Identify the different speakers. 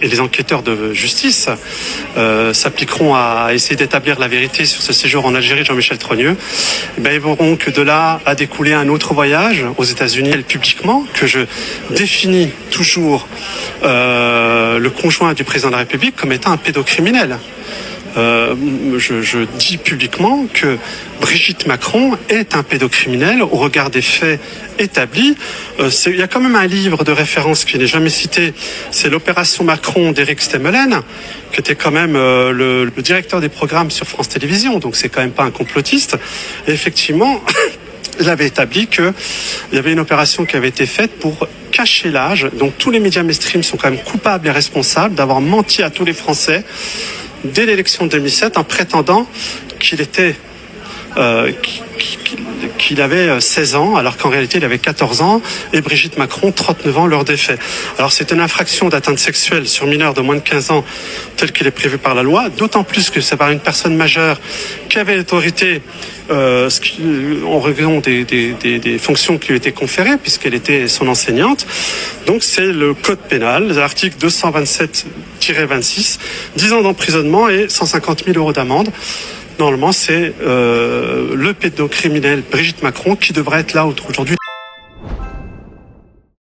Speaker 1: Et les enquêteurs de justice s'appliqueront à essayer d'établir la vérité sur ce séjour en Algérie de Jean-Michel Trogneux. Ils verront que de là a découlé un autre voyage aux États-Unis, publiquement, que je définis toujours le conjoint du président de la République comme étant un pédocriminel. Je dis publiquement que Brigitte Macron est un pédocriminel au regard des faits établis. Il y a quand même un livre de référence qui n'est jamais cité, c'est l'Opération Macron d'Éric Stemmelen, qui était quand même le directeur des programmes sur France Télévisions, donc c'est quand même pas un complotiste. Et effectivement, il avait établi qu'il y avait une opération qui avait été faite pour cacher l'âge. Donc tous les médias mainstream sont quand même coupables et responsables d'avoir menti à tous les Français dès l'élection de 2007 en prétendant qu'il avait 16 ans, alors qu'en réalité il avait 14 ans, et Brigitte Macron 39 ans lors des faits. Alors c'est une infraction d'atteinte sexuelle sur mineur de moins de 15 ans, tel qu'il est prévu par la loi, d'autant plus que c'est par une personne majeure qui avait l'autorité en raison des fonctions qui lui étaient conférées, puisqu'elle était son enseignante. Donc c'est le code pénal, l'article 227-26, 10 ans d'emprisonnement et 150 000 euros d'amende. Normalement, c'est le pédocriminel Brigitte Macron qui devrait être là aujourd'hui.